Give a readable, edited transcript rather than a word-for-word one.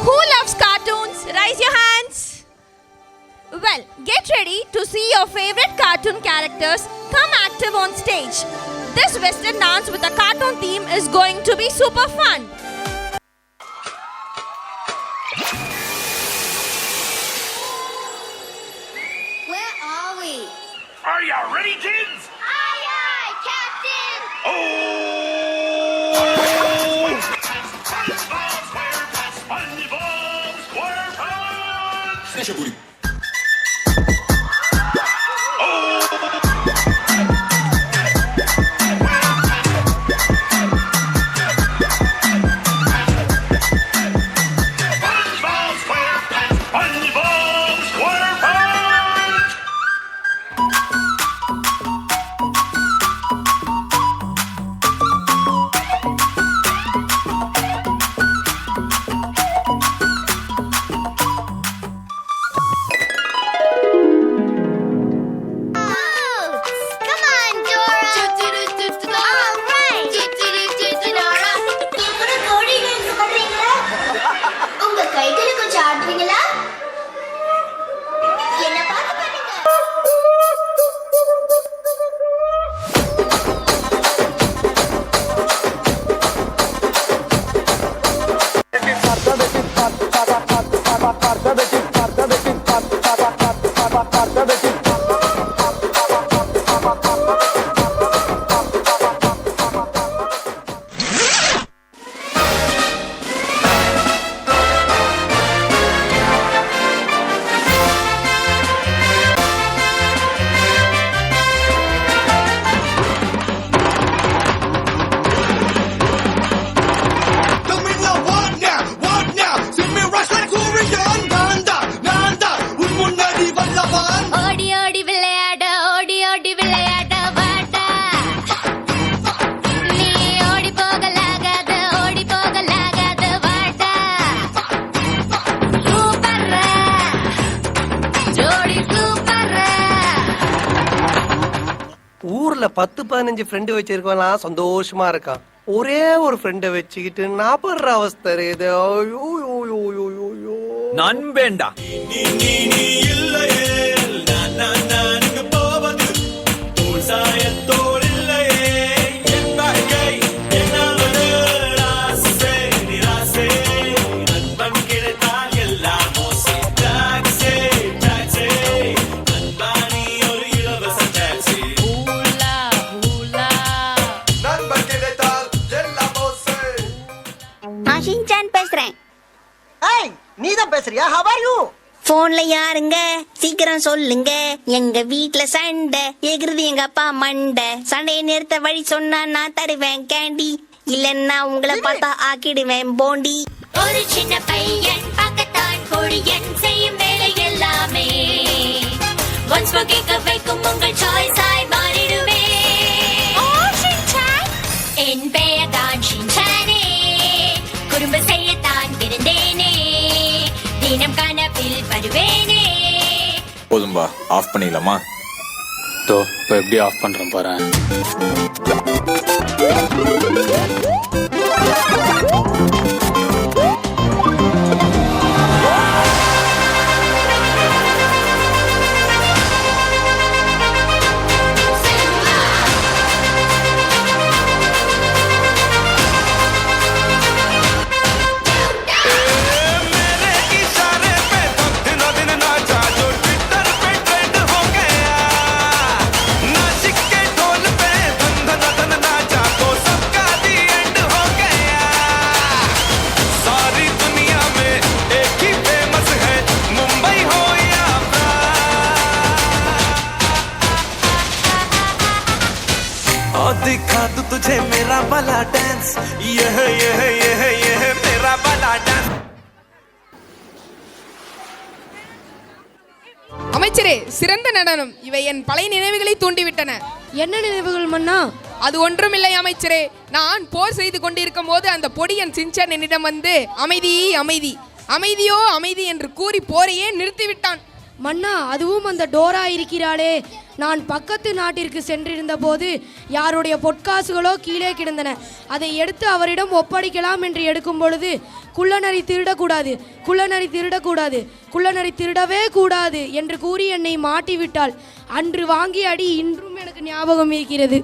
Who loves cartoons? Raise your hands. Well, get ready to see your favorite cartoon characters come active on stage. This Western dance with a cartoon theme is going to be super fun. Where are we? Are you ready, kids? Aye, aye, Captain! Oh! SpongeBob SquarePants, SpongeBob SquarePants! Fecha, guri. SpongeBob SquarePants, SpongeBob SquarePants! Come on, Dora! All right! Dora! இப்படி கோழிகள் சொல்றீங்களா? உங்க கைகளை கொஞ்சம் ஆடுறீங்களா? என்ன பார்த்து பண்ணுங்க. Domina, what now? See me rush like Korean. Nanda, உன் முன்னாடி வல்லவன். ஓடி ஓடி விளையாட ஓடி ஓடி விளையாட வாடா நீ ஓடி போகலாகாத வாடா கூப்பற ஜோடி கூப்பற ஊர்ல 10-15 ஃப்ரெண்டு வச்சிருக்கலாம் சந்தோஷமா இருக்கான். ஒரே ஒரு ஃப்ரெண்டை வச்சுக்கிட்டு நான் படுற அவஸ்தை இது. ஐயோ, ஐயோ, ஐயோ, ஐயோ, ஐயோ. நண்பேண்டா நீ இல்லையே நான் இங்கு போவது தோல் சாயத்தோல் இல்லையே என் வாழ்க்கை என்னாவது ராசே நிராசே நண்பன் கிடைத்தால் எல்லாம் மோசே டாக்ஸே நண்பானி ஒரு இலவச டாக்ஸி நண்பன் கிடைத்தால் எல்லாம் மோசே. நான் ஷின்சான் பேசுறேன். ஏய், நீதான் பேசுறியா? How are you? போன்ல யாருங்க சீக்கிரம் சொல்லுங்க. எங்க வீட்ல சண்டை எகிருது எங்க அப்பா மண்டை. சண்டையை நிறுத்த வழி சொன்னா நான் தருவேன் கேண்டி. இல்லன்னா உங்களை பார்த்தா ஆக்கிடுவேன் போண்டி. ஒரு சின்ன பையன் பக்கத்தான் கொடியன் செய்யும் வேலை எல்லாமே ஒன்ஸ் கேட்க வைக்கும் உங்கள் சாய்ஸ் ஆய் மாறிடுமே என் பெயர் தான் ஷின்சானே குறும்பு செய்யத்தான் பிறந்தேனே தினம் கனவில் வருவேனே போதும்பா ஆஃப் பண்ணிடலாமா? இப்போ எப்படி ஆஃப் பண்றேன் பாரு. मेरे इशारे पे तुम दिनों दिन नाचा जो ट्विटर पे ट्रेंड हो गया नासिक के ढोल पे धन धन धन नाचा तो सबका दी एंड हो गया सारी दुनिया में एक ही फेमस है मुंबई हो या और दिखा दूं तुझे मेरा वाला डांस यह मेरा वाला डांस அமைச்சரே, சிறந்த நடனம். இவை என் பழைய நினைவுகளை தூண்டிவிட்டன. என்ன நினைவுகள் மன்னா? அது ஒன்றுமில்லை அமைச்சரே. நான் போர் செய்து கொண்டிருக்கும் போது அந்த பொடியன் சின்சான் என்னிடம் வந்து அமைதி அமைதி அமைதியோ அமைதி என்று கூறி போரையே நிறுத்திவிட்டான். மன்னா, அதுவும் அந்த டோரா இருக்கிறாளே, நான் பக்கத்து நாட்டிற்கு சென்றிருந்த போது யாருடைய பொற்காசுகளோ கீழே கிடந்தன. அதை எடுத்து அவரிடம் ஒப்படைக்கலாம் என்று எடுக்கும் பொழுது குள்ளநரி திருடக்கூடாது, குள்ளநரி திருடக்கூடாது, குள்ளநரி திருடவே கூடாது என்று கூறி என்னை மாட்டிவிட்டாள். அன்று வாங்கிய அடி இன்றும் எனக்கு ஞாபகம் இருக்கிறது.